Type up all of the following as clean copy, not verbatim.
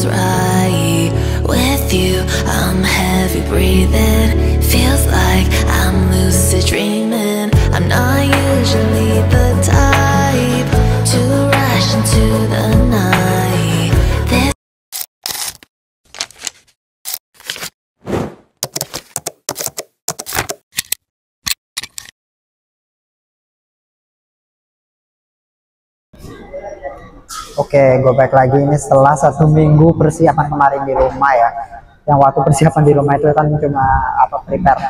feels right with you. I'm heavy breathing, feels like I'm lucid dreaming. I'm not usually the type to rush into the night. This Oke, gue back lagi ini setelah 1 minggu persiapan kemarin di rumah ya. Yang waktu persiapan di rumah itu kan cuma prepare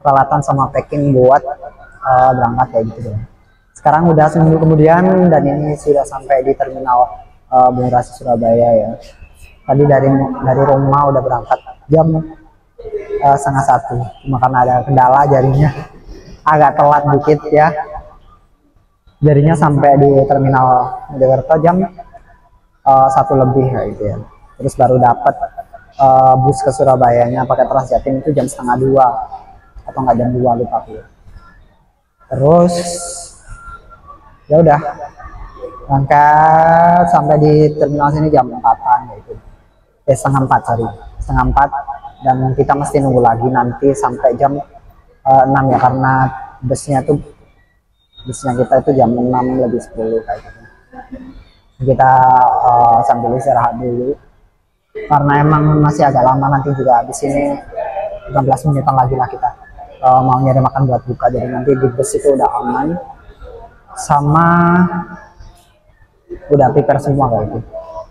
peralatan sama packing buat berangkat kayak gitu deh. Sekarang udah 1 minggu kemudian dan ini sudah sampai di terminal Bung Rasi Surabaya ya. Tadi dari rumah udah berangkat jam 12:30, cuma karena ada kendala jadinya agak telat dikit ya. Jadinya sampai di terminal Mojokerto jam 1 lebih kayak gitu ya. Terus baru dapat bus ke Surabayanya pakai Transjatim itu jam 1:30 atau enggak jam 2 lupa aku. Terus ya udah berangkat sampai di terminal sini jam 4-an gitu. 3:30 sorry, 3:30 dan kita mesti nunggu lagi nanti sampai jam 6 ya karena busnya kita itu jam 6:10 kayak gitu. Kita sambil istirahat dulu karena emang masih agak lama, nanti juga habis ini 15 menitan lagi lah kita mau nyari makan buat buka. Jadi nanti di bus itu udah aman sama udah prepare semua kayak gitu.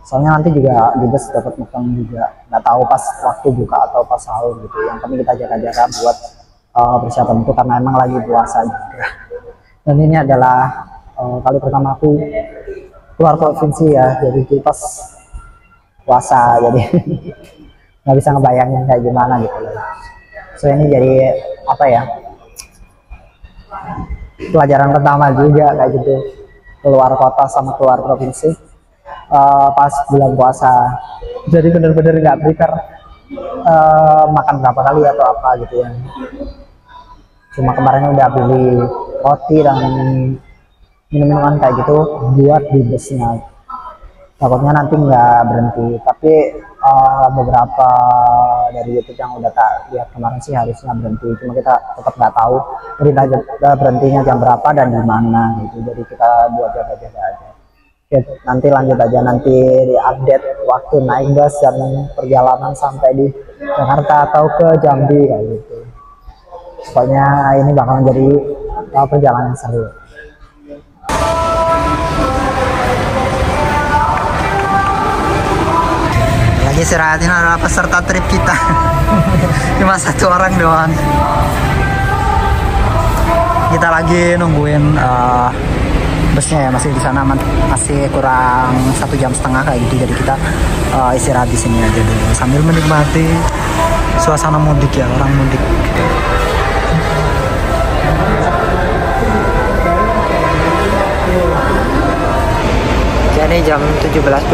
Soalnya nanti juga di bus dapat makan juga, nggak tahu pas waktu buka atau pas sahur gitu. Yang penting kita jaga-jaga buat persiapan itu karena emang lagi puasa juga. Dan ini adalah kali pertama aku keluar provinsi ya, jadi pas puasa jadi nggak bisa ngebayangin kayak gimana gitu loh. So ini jadi apa ya, pelajaran pertama juga kayak gitu, keluar kota sama keluar provinsi pas bulan puasa. Jadi bener-bener nggak prepare makan berapa kali atau apa gitu ya. Cuma kemarin udah beli roti dan minum-minuman kayak gitu buat di busnya. Takutnya nanti nggak berhenti, tapi beberapa dari YouTube yang udah tak lihat kemarin sih harusnya berhenti. Cuma kita tetap nggak tahu berhentinya jam berapa dan di mana gitu. Jadi kita buat jaga-jaga aja. Oke, nanti lanjut aja, nanti di update waktu naik bus dan perjalanan sampai di Jakarta atau ke Jambi kayak gitu. Pokoknya ini bakal jadi perjalanan seru. Lagi istirahat, ini adalah peserta trip kita. Cuma 1 orang doang. Kita lagi nungguin busnya ya, masih di sana, masih kurang 1,5 jam kayak gitu. Jadi kita istirahat di sini aja dulu sambil menikmati suasana mudik ya, orang mudik. Ini jam 17.20.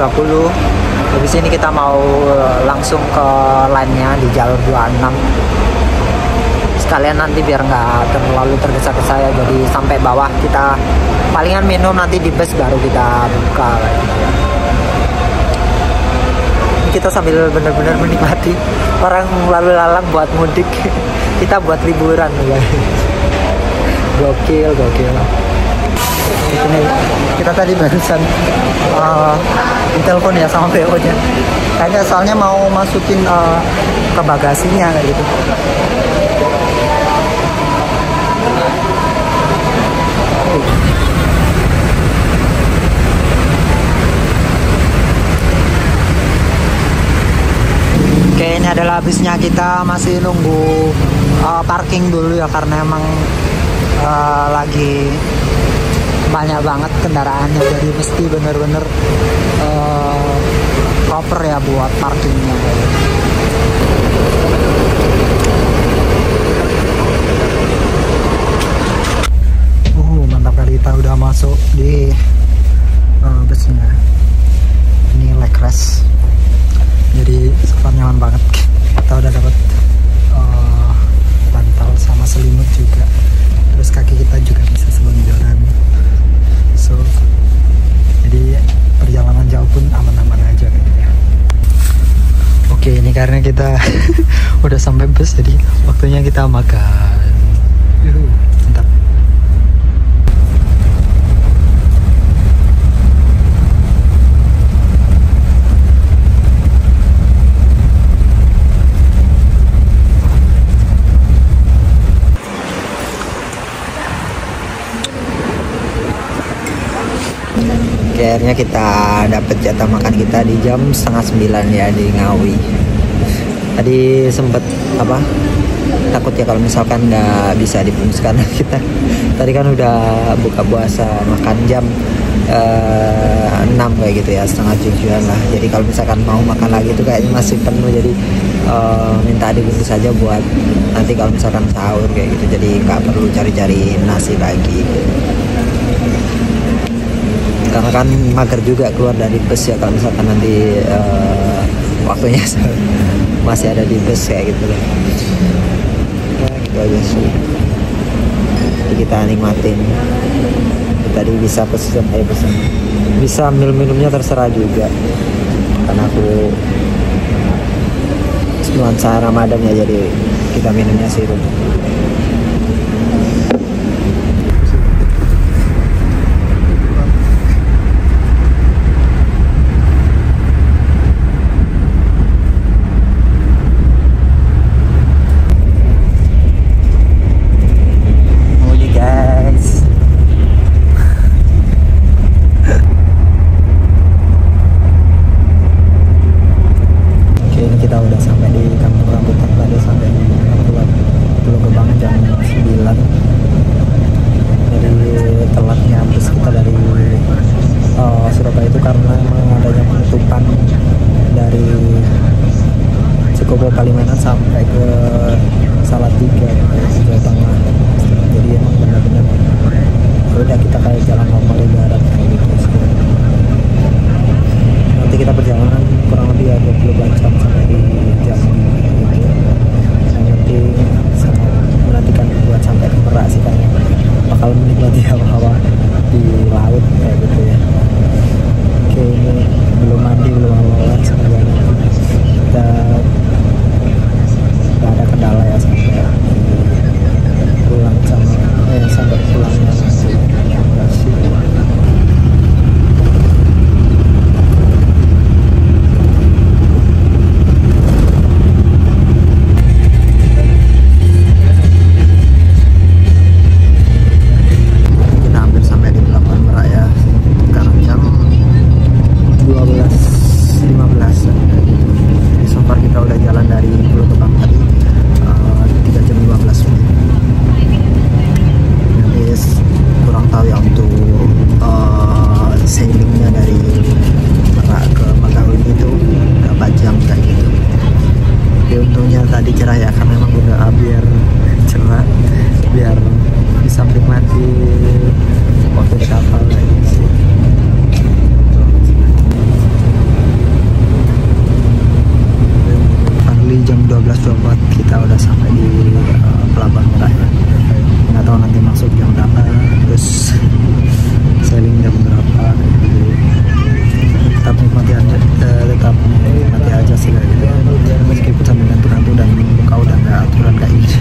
Habis ini kita mau langsung ke line-nya di jalur 26. Sekalian nanti biar nggak terlalu tergesa-gesa ya, jadi sampai bawah kita palingan minum, nanti di bus baru kita buka gitu ya. Kita sambil benar-benar menikmati orang lalu lalang buat mudik. Kita buat liburan ya. Gokil. Ini kita tadi barusan ditelepon ya sama PO nya, kayaknya soalnya mau masukin ke bagasinya kayak gitu. Oke, ini adalah habisnya, kita masih nunggu parking dulu ya karena emang lagi banyak banget kendaraannya, jadi mesti bener-bener proper ya buat parkingnya. Mantap kali, kita udah masuk di busnya. Ini leg rest, jadi super nyaman banget. Kita udah dapat bantal sama selimut juga, terus kaki kita juga bisa selonjoran. So jadi perjalanan jauh pun aman-aman aja gitu ya. Oke, ini karena kita udah sampai bus, jadi waktunya kita makan. Mantap. Oke, akhirnya kita dapat jatah makan kita di jam 8:30 ya di Ngawi. Tadi sempet apa, takut ya kalau misalkan nggak bisa dibungkus karena kita tadi kan udah buka puasa makan jam 6 kayak gitu ya, 6:30 lah. Jadi kalau misalkan mau makan lagi itu kayaknya masih penuh, jadi minta dibungkus saja buat nanti kalau misalkan sahur kayak gitu, jadi nggak perlu cari-cari nasi lagi. Karena kan mager juga keluar dari bus ya kalau misalkan nanti waktunya masih ada di bus kayak gitu loh. Nah, gitu aja sih. Jadi kita nikmatin. Tadi bisa pesen, bisa minumnya terserah juga. Karena aku nuansa Ramadan ya, jadi kita minumnya sirup. Surabaya itu karena adanya penutupan dari Cikopo Palimanan sampai ke Salatiga, Jawa Tengah. Jadi emang benar-benar udah kita kayak jalan normal ibarat kayak gitu. Nanti kita perjalanan kurang lebih ya 24 jam sampai di Jambi gitu. Nanti sama menantikan buat sampai ke Merak sih, karena bakal menikmati hawa-hawa di laut kayak gitu ya. Oke, ini belum mandi, belum apa-apa, semoga kita gak ada kendala ya sampai pulang sampai pulangnya nanti. Terima kasih. Tadi cerah ya, karena memang udah biar cerah, biar bisa menikmati waktu di kapal lagi sih. Finally jam 12.24 kita udah sampai di Pelabuhan Merak ya. Nggak tahu nanti masuk jam berapa, terus sailing jam berapa gitu. Tetap nikmati aja sih kayak gitu, meskipun sambil ngantuk-ngantuk dan muka udah nggak aturan kayak gitu.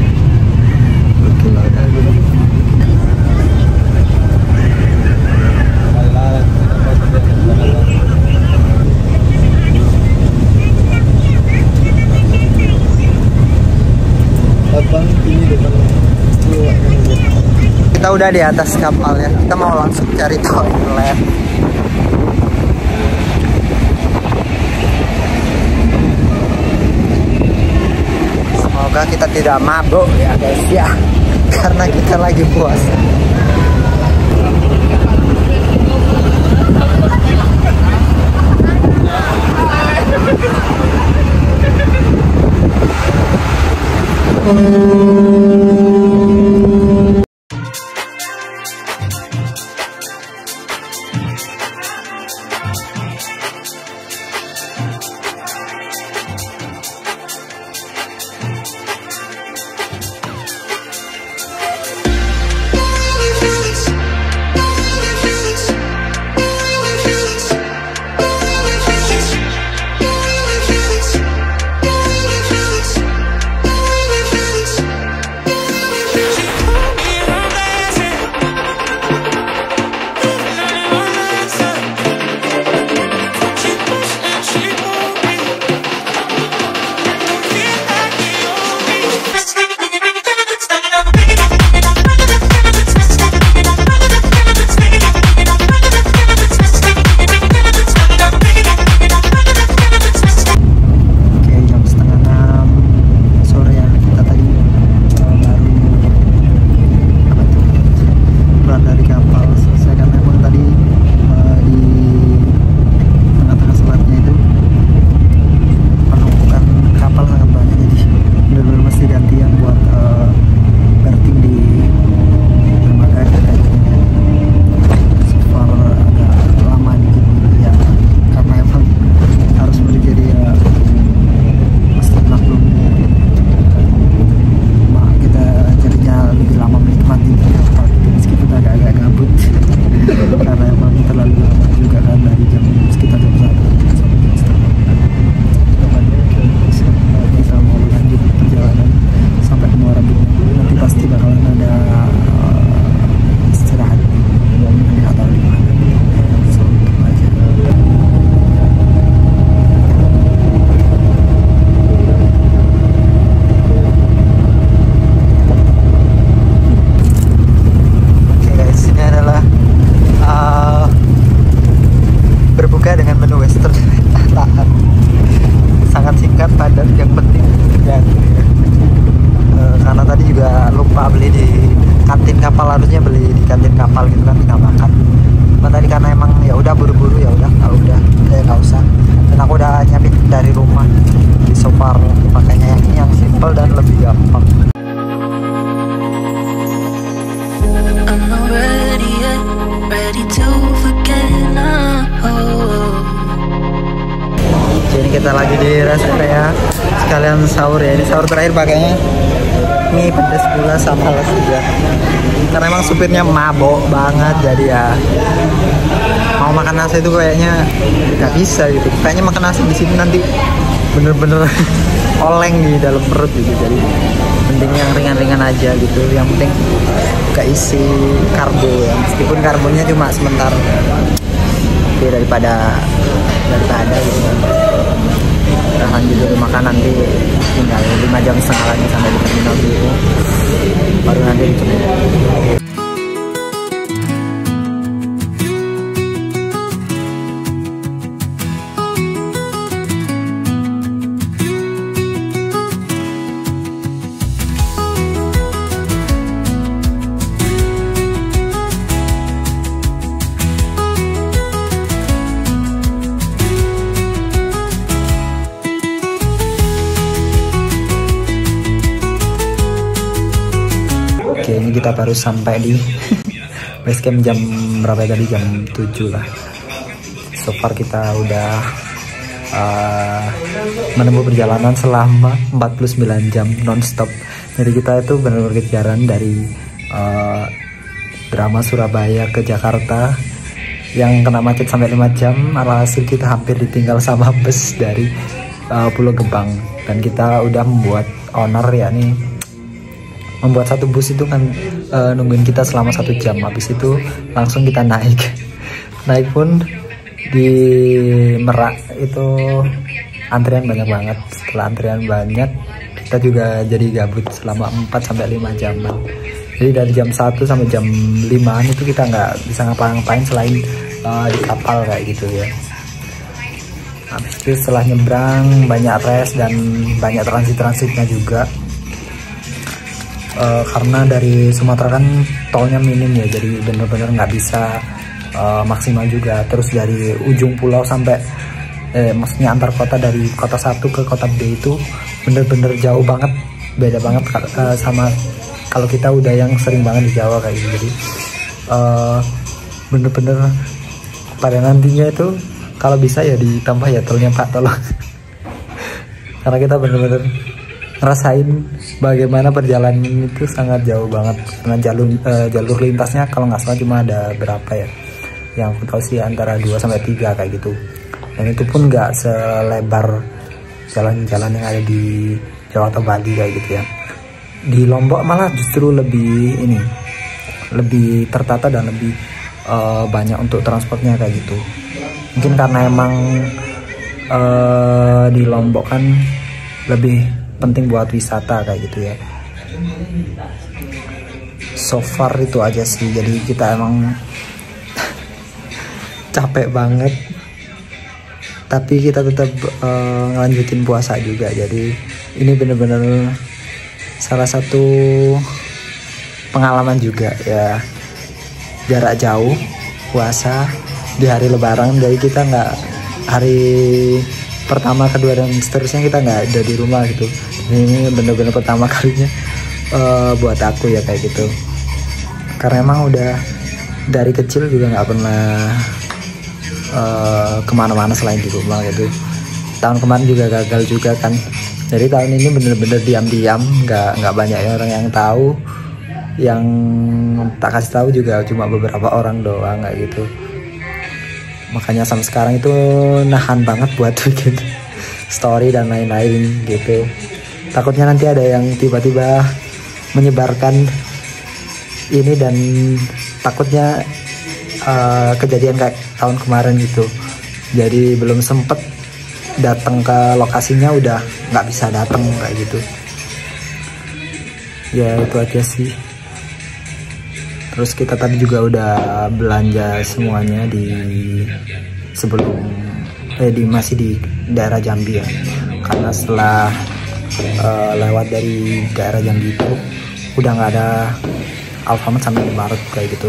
Oke lah. Kita udah di atas kapal ya, kita mau langsung cari toilet. Semoga kita tidak mabuk ya guys ya, karena kita lagi puasa. dibuka dengan menu western. Tahan. Sangat singkat, padat, yang penting ya, karena tadi juga lupa beli di kantin kapal, harusnya beli di kantin kapal gitu kan, tinggal makan. Cuma tadi karena emang ya udah buru-buru, ya udah kalau udah nggak usah. Dan aku udah nyiapin dari rumah, di so far makanya yang simple dan lebih gampang. I'm not ready yet, ready to forget now. Jadi kita lagi di rest area, sekalian sahur ya. Ini sahur terakhir pakainya mie pedas pula sama les juga. Karena emang supirnya mabok banget, jadi ya mau makan nasi itu kayaknya nggak bisa gitu. Kayaknya makan nasi di sini nanti bener-bener oleng di dalam perut gitu. Jadi penting yang ringan-ringan aja gitu. Yang penting keisi karbo ya, meskipun karbonya cuma sebentar. Oke, daripada gitu kan. Kita lanjut dulu makan, nanti tinggal 5 jam setengah lagi sampai di terminal dulu, baru nanti dijemput. Oke, ini kita baru sampai di base camp jam berapa tadi? Jam 7 lah. So far kita udah menempuh perjalanan selama 49 jam non-stop. Jadi kita itu benar-benar kejaran dari drama Surabaya ke Jakarta yang kena macet sampai 5 jam. Alhasil kita hampir ditinggal sama bus dari Pulau Gebang. Dan kita udah membuat owner, yakni membuat satu bus itu kan nungguin kita selama 1 jam. Habis itu langsung kita naik pun di Merak itu antrian banyak banget. Setelah antrian banyak, kita juga jadi gabut selama 4-5 jaman. Jadi dari jam 1 sampai jam 5 itu kita nggak bisa ngapa-ngapain selain di kapal kayak gitu ya. Habis itu setelah nyebrang banyak rest dan banyak transitnya juga. Karena dari Sumatera kan tolnya minim ya, jadi bener-bener nggak bisa maksimal juga. Terus dari ujung pulau sampai maksudnya antar kota, dari kota satu ke kota B itu bener-bener jauh banget, beda banget sama kalau kita udah yang sering banget di Jawa kayak gitu. Jadi bener-bener pada nantinya itu kalau bisa ya ditambah ya tolnya Pak, tolong. Karena kita bener-bener ngerasain bagaimana perjalanan itu sangat jauh banget. Karena jalur lintasnya kalau nggak salah cuma ada berapa ya, yang aku tahu sih antara 2-3 kayak gitu. Dan itu pun nggak selebar jalan-jalan yang ada di Jawa atau Bali kayak gitu ya. Di Lombok malah justru lebih tertata dan lebih banyak untuk transportnya kayak gitu. Mungkin karena emang di Lombok kan lebih penting buat wisata kayak gitu ya. So far itu aja sih. Jadi kita emang capek banget, tapi kita tetap ngelanjutin puasa juga. Jadi ini bener-bener salah satu pengalaman juga ya, jarak jauh puasa di hari Lebaran. Jadi kita nggak hari pertama, kedua dan seterusnya kita nggak ada di rumah gitu. Ini bener-bener pertama kalinya buat aku ya kayak gitu. Karena emang udah dari kecil juga nggak pernah kemana-mana selain di rumah gitu. Tahun kemarin juga gagal juga kan. Jadi tahun ini bener-bener diam-diam, nggak banyak orang yang tahu. Yang tak kasih tahu juga cuma beberapa orang doang kayak gitu. Makanya sampai sekarang itu nahan banget buat bikin story dan lain-lain gitu. Takutnya nanti ada yang tiba-tiba menyebarkan ini dan takutnya kejadian kayak tahun kemarin gitu. Jadi belum sempet datang ke lokasinya udah nggak bisa datang kayak gitu. Ya itu aja sih. Terus kita tadi juga udah belanja semuanya di sebelum masih di daerah Jambi ya, karena setelah lewat dari daerah Jambi itu udah nggak ada Alfamart sampai Indomaret kayak gitu.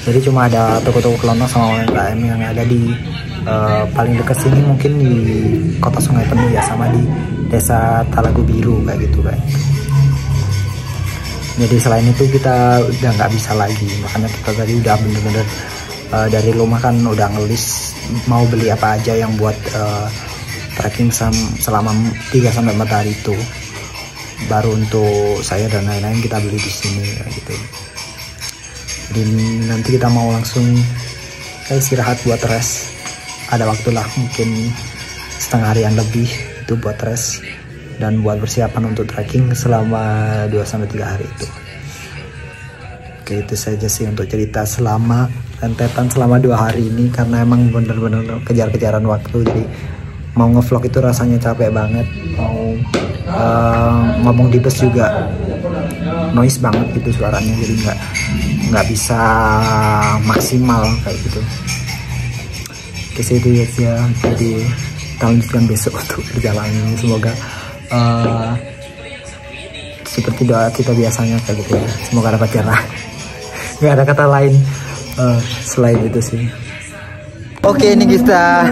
Jadi cuma ada toko-toko kelontong sama UMKM yang ada di paling dekat sini, mungkin di Kota Sungai Penuh ya, sama di Desa Talagu Biru kayak gitu kan. Jadi selain itu kita udah nggak bisa lagi, makanya kita tadi udah bener-bener dari rumah kan udah ngelis mau beli apa aja yang buat trekking selama 3-4 hari itu. Baru untuk saya dan lain-lain kita beli di sini gitu. Jadi nanti kita mau langsung istirahat buat rest. Ada waktulah mungkin setengah harian lebih itu buat rest dan buat persiapan untuk trekking selama 2-3 hari itu. Oke, itu saja sih untuk cerita selama rentetan selama 2 hari ini, karena emang bener-bener kejar-kejaran waktu. Jadi mau ngevlog itu rasanya capek banget, mau ngomong di bus juga noise banget gitu suaranya, jadi nggak bisa maksimal kayak gitu. Oke, itu ya, jadi kita lanjutkan besok untuk perjalanan. Semoga seperti doa kita biasanya kayak gitu ya, semoga dapat cerah. Nggak ada kata lain selain itu sih. Oke, ini kita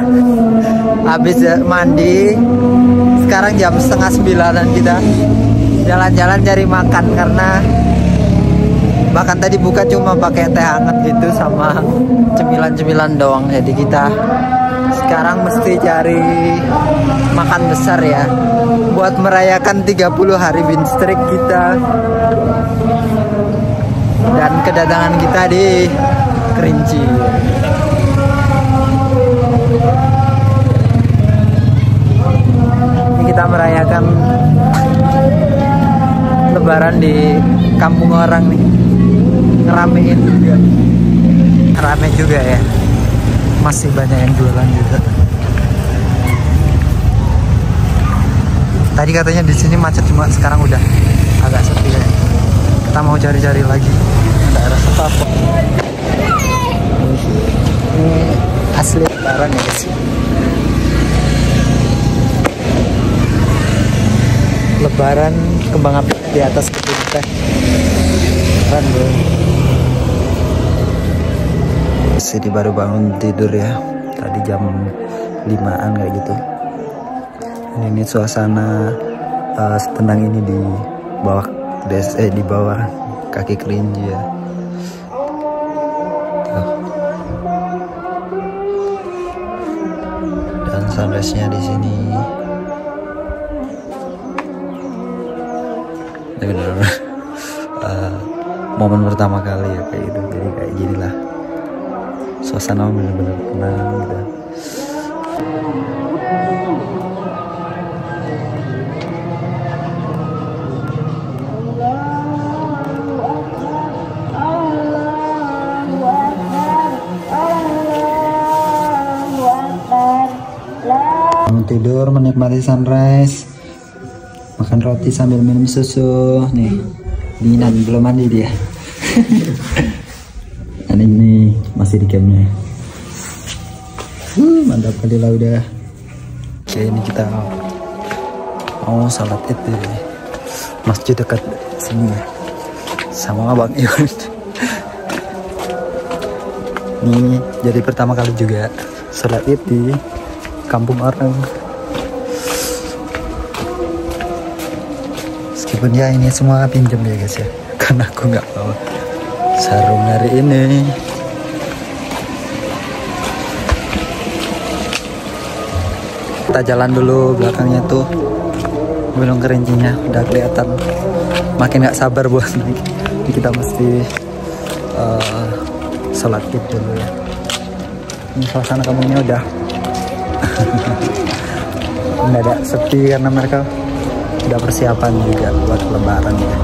habis mandi. Sekarang jam 8:30 kita jalan-jalan cari makan, karena bahkan tadi buka cuma pakai teh hangat gitu sama cemilan-cemilan doang. Jadi kita sekarang mesti cari makan besar ya, buat merayakan 30 hari Winstreak kita dan kedatangan kita di Kerinci. Ini kita merayakan Lebaran di kampung orang nih, ngeramein juga, rame juga ya, masih banyak yang jualan juga. Tadi katanya di sini macet, cuma sekarang udah agak sepi ya. Kita mau cari-cari lagi daerah apa. Ini asli Lebaran ya guys. Lebaran kembang api di atas kebun teh. Keren bro. Jadi baru bangun tidur ya. Tadi jam 5-an kayak gitu. Ini suasana tenang ini di bawah di bawah kaki Kerinci ya. Dan sunrise-nya di sini. Bener-bener momen pertama kali ya kayak gitu. Jadi kayak ginilah suasana bener-bener tenang gitu. Tidur menikmati sunrise, makan roti sambil minum susu nih. Dinan belum mandi dia. Dan ini masih di campnya. Mantap kali lah udah. Oke, ini kita mau salat id di masjid dekat sini ya, sama Abang Iwan. Ini jadi pertama kali juga salat id di kampung orang. Meskipun ya ini semua pinjam ya guys ya, karena aku nggak bawa sarung hari ini. Kita jalan dulu, belakangnya tuh Gunung Kerincinya udah kelihatan. Makin nggak sabar buat naik. Jadi kita mesti sholat id dulu ya. Ini suasana kampungnya udah nggak ada sepi karena mereka udah persiapan juga buat lebaran ya.